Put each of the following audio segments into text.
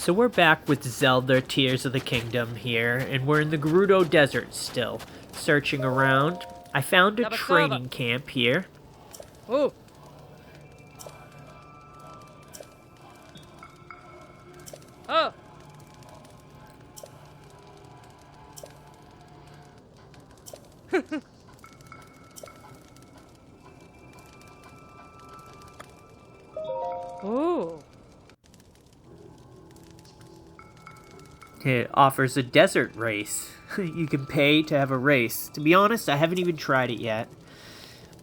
So we're back with Zelda Tears of the Kingdom here, and we're in the Gerudo Desert still, searching around. I found a training camp here. Oh. Oh. Oh. It offers a desert race. You can pay to have a race. To be honest, I haven't even tried it yet.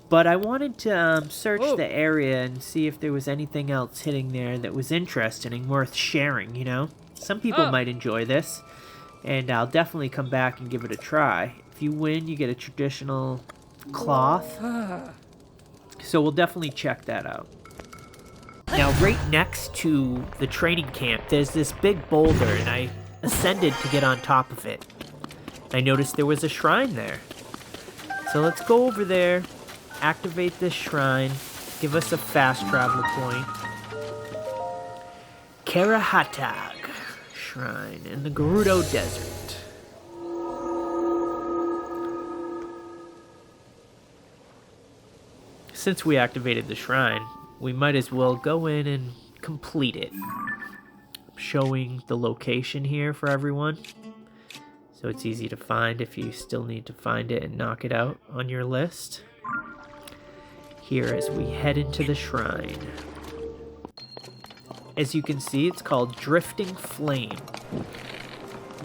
But I wanted to search the area and see if there was anything else hitting there that was interesting and worth sharing, you know? Some people might enjoy this, and I'll definitely come back and give it a try. If you win, you get a traditional cloth. So we'll definitely check that out. Now, right next to the training camp, there's this big boulder, and I ascended to get on top of it. I noticed there was a shrine there. So let's go over there, activate this shrine, give us a fast travel point. Karahatag Shrine in the Gerudo Desert. Since we activated the shrine, we might as well go in and complete it. Showing the location here for everyone, so it's easy to find if you still need to find it and knock it out on your list. Here as we head into the shrine. As you can see, it's called Drifting Flame.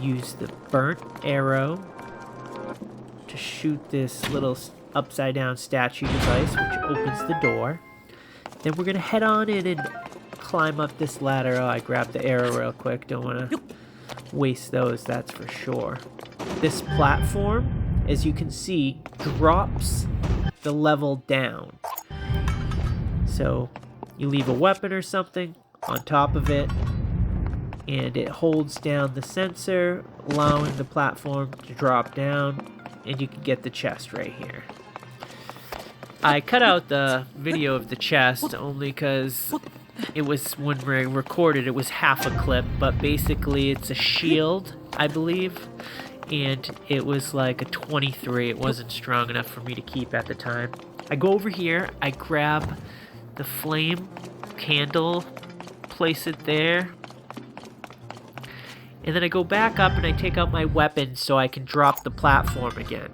Use the burnt arrow to shoot this little upside down statue device, which opens the door. Then we're gonna head on in and climb up this ladder. Oh, I grabbed the arrow real quick. Don't want to waste those, that's for sure. This platform, as you can see, drops the level down. So you leave a weapon or something on top of it, and it holds down the sensor, allowing the platform to drop down, and you can get the chest right here. I cut out the video of the chest only because it was, when we recorded, it was half a clip, but basically it's a shield, I believe, and it was like a 23. It wasn't strong enough for me to keep at the time. I go over here, I grab the flame candle, place it there, and then I go back up and I take out my weapon so I can drop the platform again.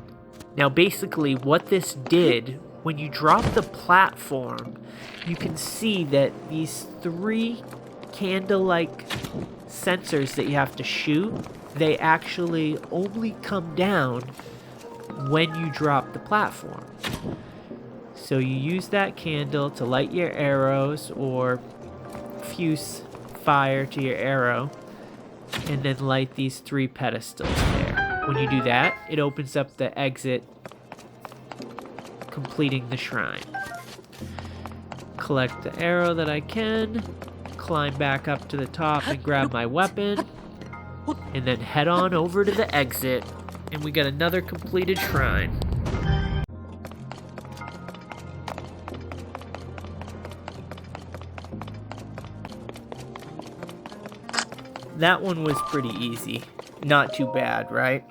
Now basically what this did, when you drop the platform, you can see that these 3 candle-like sensors that you have to shoot, they actually only come down when you drop the platform. So you use that candle to light your arrows or fuse fire to your arrow, and then light these 3 pedestals there. When you do that, it opens up the exit, completing the shrine. Collect the arrow that I can, climb back up to the top and grab my weapon, and then head on over to the exit, and we got another completed shrine. That one was pretty easy. Not too bad, right?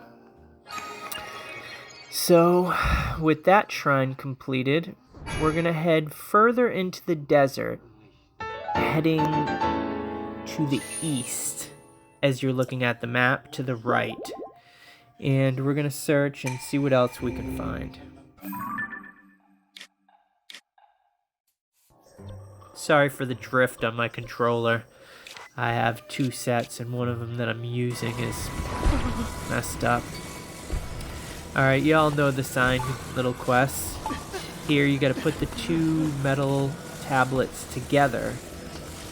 So, with that shrine completed, we're gonna head further into the desert, heading to the east, as you're looking at the map, to the right. And we're gonna search and see what else we can find. Sorry for the drift on my controller. I have 2 sets, and one of them that I'm using is messed up. Alright, you all know the sign, little quests. Here you gotta put the 2 metal tablets together,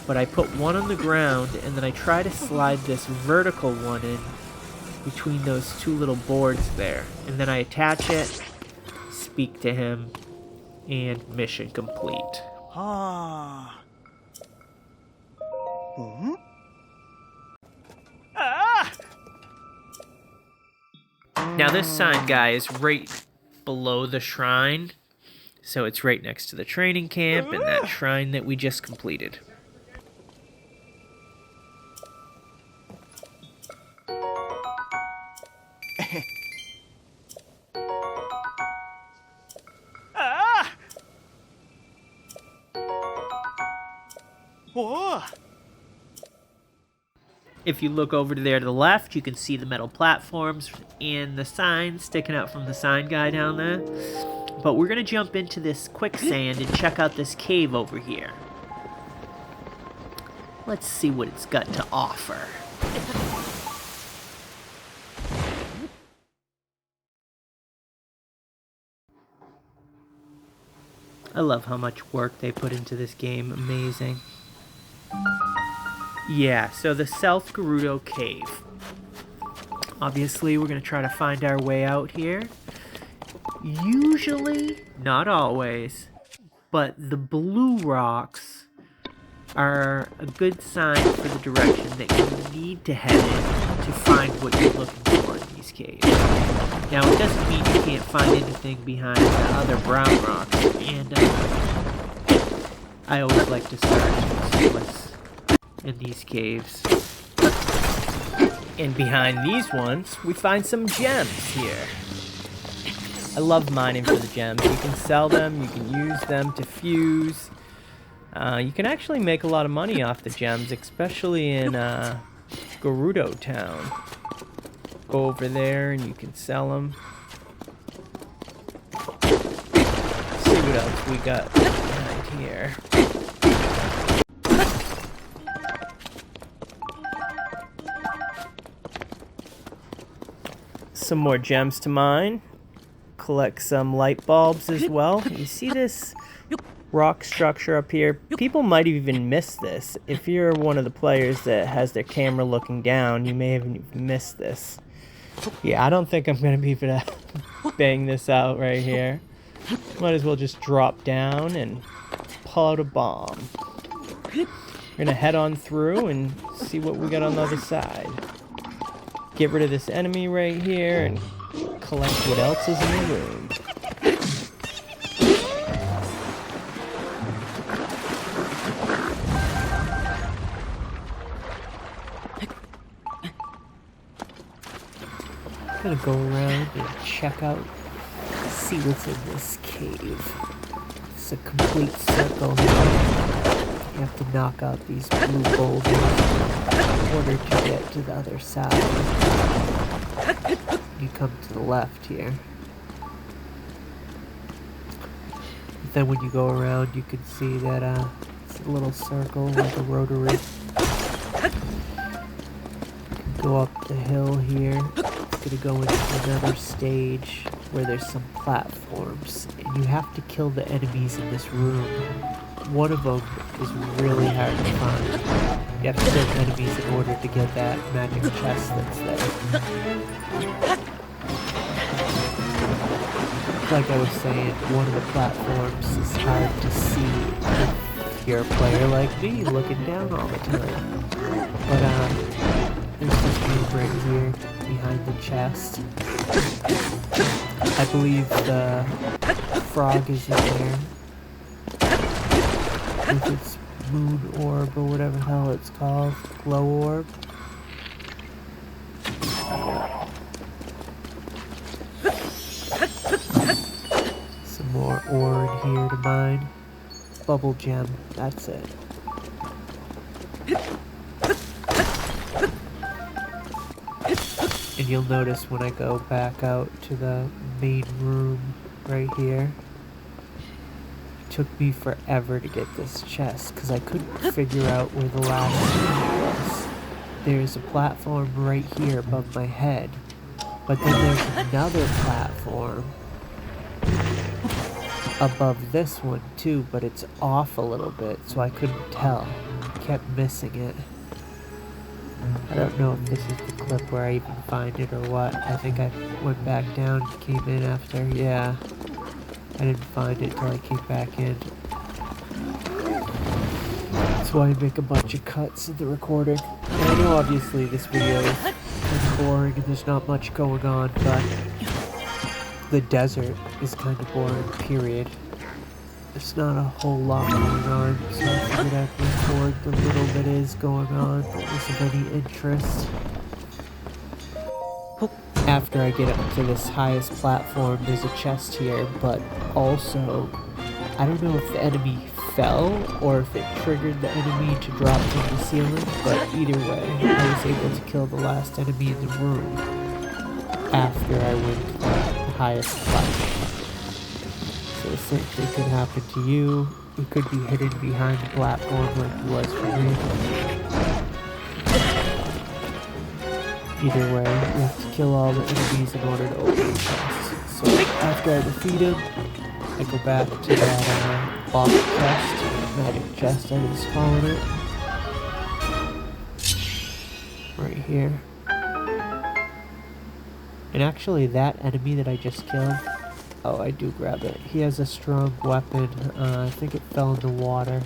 but I put one on the ground, and then I try to slide this vertical one in between those 2 little boards there, and then I attach it, speak to him, and mission complete. Now this sign, guy, is right below the shrine, so it's right next to the training camp and that shrine that we just completed. Ah! Whoa! If you look over there to the left, you can see the metal platforms and the sign sticking out from the sign guy down there. But we're going to jump into this quicksand and check out this cave over here. Let's see what it's got to offer. I love how much work they put into this game. Amazing. Yeah, so the South Gerudo Cave. Obviously, we're going to try to find our way out here. Usually, not always, but the blue rocks are a good sign for the direction that you need to head in to find what you're looking for in these caves. Now, it doesn't mean you can't find anything behind the other brown rocks, and I always like to start and see what's in these caves. And behind these ones, we find some gems here. I love mining for the gems. You can sell them, you can use them to fuse. You can actually make a lot of money off the gems, especially in Gerudo town. Go over there and you can sell them. Let's see what else we got behind here. Some more gems to mine. Collect some light bulbs as well. You see this rock structure up here? People might even miss this. If you're one of the players that has their camera looking down, you may have missed this. Yeah, I don't think I'm going to be able to bang this out right here. Might as well just drop down and pull out a bomb. We're going to head on through and see what we got on the other side. Get rid of this enemy right here and collect what else is in the room. I'm gonna go around and check out, see what's in this cave. It's a complete circle here. You have to knock out these blue boulders in order to get to the other side. You come to the left here. But then when you go around, you can see that it's a little circle like a rotary. You can go up the hill here. It's gonna go into another stage where there's some platforms, and you have to kill the enemies in this room. One of them is really hard to find. You have to kill enemies in order to get that magic chest that's there. Like I was saying, one of the platforms is hard to see if you're a player like me looking down all the time. But there's this room right here behind the chest. I believe the frog is in there. With its moon orb or whatever the hell it's called. Glow orb. Some more ore in here to mine. Bubble gem, that's it. And you'll notice when I go back out to the main room right here, it took me forever to get this chest because I couldn't figure out where the last one was. There's a platform right here above my head, but then there's another platform above this one too, but it's off a little bit, so I couldn't tell. Kept missing it. I don't know if this is the clip where I even find it or what. I think I went back down and came in after. Yeah. I didn't find it till I came back in. That's why I make a bunch of cuts in the recording. And I know obviously this video is kind of boring and there's not much going on, but the desert is kind of boring, period. There's not a whole lot going on, so I figured I'd record the little that is going on that was of any interest. After I get up to this highest platform, there's a chest here, but also, I don't know if the enemy fell or if it triggered the enemy to drop from the ceiling, but either way, I was able to kill the last enemy in the room after I went to the highest platform. So the same thing could happen to you. You could be hidden behind the platform like it was for me. Either way, you have to kill all the enemies in order to open the chest. So after I defeat him, I go back to that box chest, magic chest I was calling it. Right here. And actually that enemy that I just killed, oh, I do grab it. He has a strong weapon. I think it fell in the water.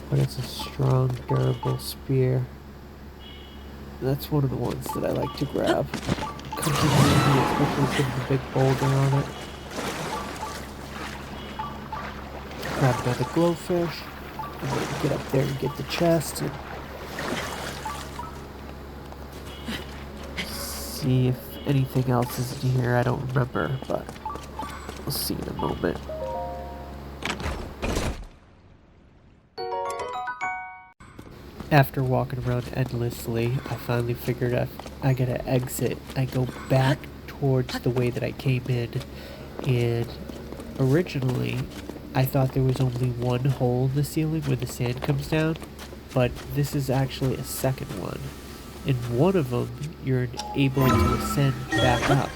But it's a strong, durable spear. That's one of the ones that I like to grab. Comes in handy, especially with the big boulder on it. Grab another glowfish. And then get up there and get the chest. And see if anything else is in here. I don't remember, but we'll see in a moment. After walking around endlessly, I finally figured out I gotta exit. I go back towards the way that I came in, and originally I thought there was only one hole in the ceiling where the sand comes down, but this is actually a second one. In one of them, you're able to ascend back up,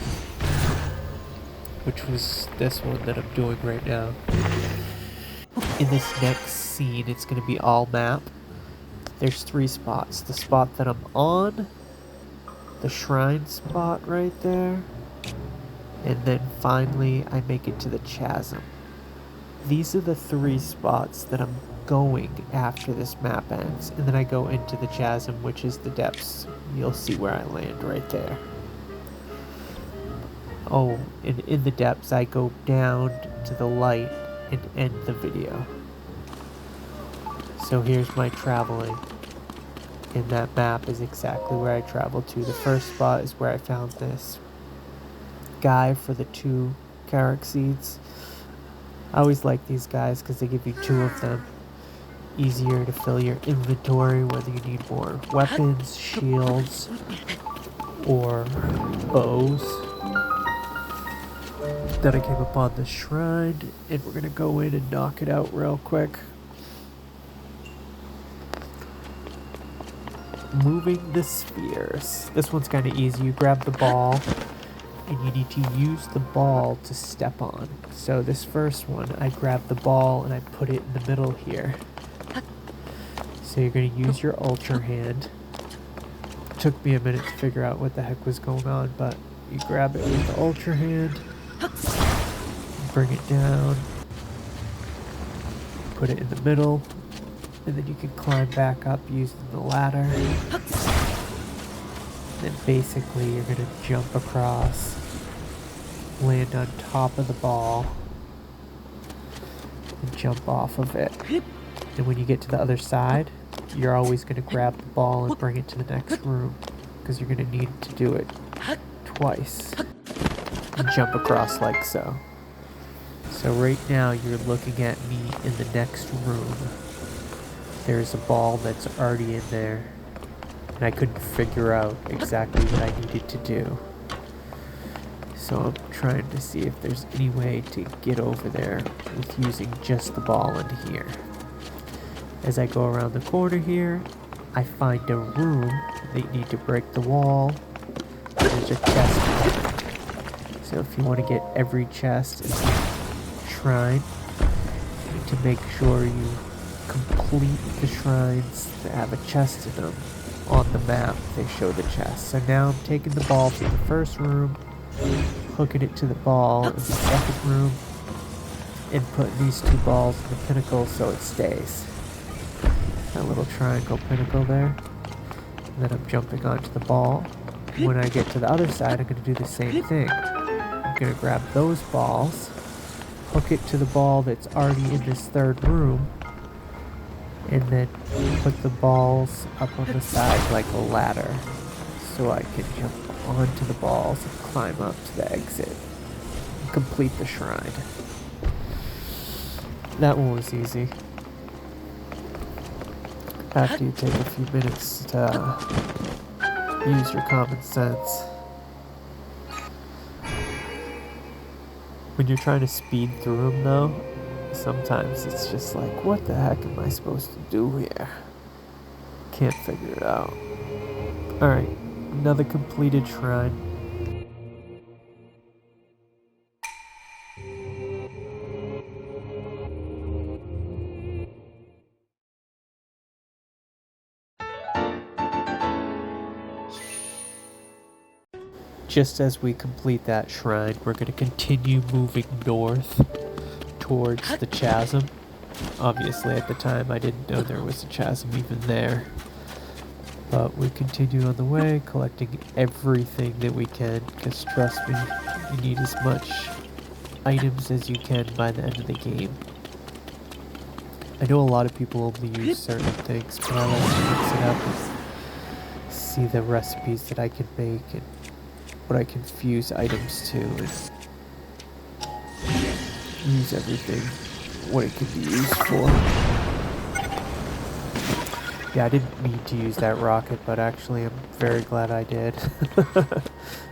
which was this one that I'm doing right now. In this next scene, it's gonna be all map. There's 3 spots. The spot that I'm on, the shrine spot right there, and then finally I make it to the chasm. These are the 3 spots that I'm going after this map ends, and then I go into the chasm, which is the depths. You'll see where I land right there. Oh, and in the depths I go down to the light and end the video. So here's my traveling, and that map is exactly where I traveled to. The first spot is where I found this guy for the 2 Karahatag seeds. I always like these guys because they give you 2 of them. Easier to fill your inventory, whether you need more weapons, shields, or bows. Then I came upon the shrine, and we're gonna go in and knock it out real quick. Moving the spheres. This one's kind of easy. You grab the ball, and you need to use the ball to step on. So this first one, I grab the ball and I put it in the middle here. So you're going to use your ultra hand. Took me a minute to figure out what the heck was going on, but you grab it with the ultra hand, bring it down, put it in the middle, and then you can climb back up using the ladder. Then basically you're going to jump across, land on top of the ball, and jump off of it. And when you get to the other side, you're always going to grab the ball and bring it to the next room, because you're going to need to do it twice. And jump across like so. So right now you're looking at me in the next room. There's a ball that's already in there, and I couldn't figure out exactly what I needed to do. So I'm trying to see if there's any way to get over there with using just the ball in here. As I go around the corner here, I find a room. They need to break the wall. There's a chest. So if you want to get every chest in the shrine, you need to make sure you complete the shrines that have a chest in them. On the map, they show the chest. So now I'm taking the ball from the first room, hooking it to the ball in the second room, and putting these 2 balls in the pinnacle so it stays. That little triangle pinnacle there. And then I'm jumping onto the ball. When I get to the other side, I'm going to do the same thing. I'm going to grab those balls, hook it to the ball that's already in this third room, and then put the balls up on the side like a ladder. so I can jump onto the balls and climb up to the exit and complete the shrine. That one was easy. After you take a few minutes to use your common sense. When you're trying to speed through them though, sometimes it's just like, what the heck am I supposed to do here? Can't figure it out. Alright, another completed shrine. Just as we complete that shrine, we're going to continue moving north towards the chasm. Obviously, at the time, I didn't know there was a chasm even there. But we continue on the way, collecting everything that we can, because trust me, you need as much items as you can by the end of the game. I know a lot of people only use certain things, but I like to mix it up and see the recipes that I can make and what I can fuse items to and use everything what it can be used for. Yeah, I didn't mean to use that rocket, but actually I'm very glad I did. I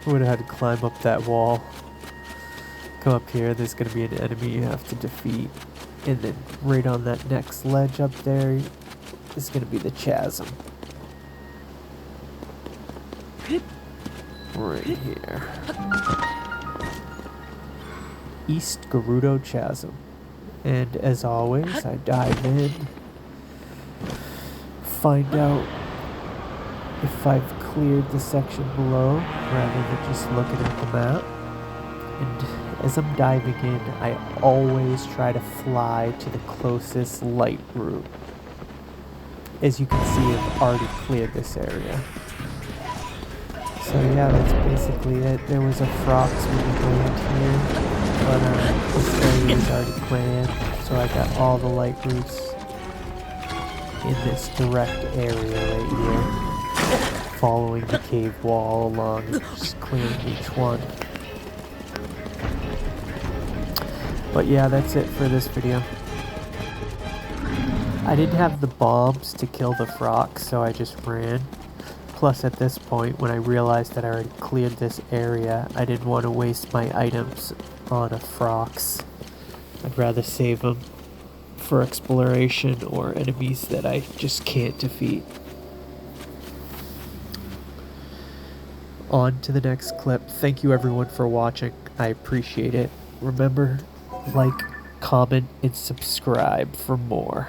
would have had to climb up that wall. Come up here, there's going to be an enemy you have to defeat. And then right on that next ledge up there is going to be the chasm. Right here. East Gerudo Chasm. And as always, I dive in, find out if I've cleared the section below rather than just looking at the map. And as I'm diving in, I always try to fly to the closest light route. As you can see, I've already cleared this area. So yeah, that's basically it. There was a frox when we land here, but this area is already planned, so I got all the light routes in this direct area right here, following the cave wall along, just clearing each one. But yeah, that's it for this video. I didn't have the bombs to kill the frox, so I just ran. Plus, at this point, when I realized that I already cleared this area, I didn't want to waste my items on a frox. I'd rather save them for exploration or enemies that I just can't defeat. On to the next clip. Thank you everyone for watching. I appreciate it. Remember, like, comment, and subscribe for more.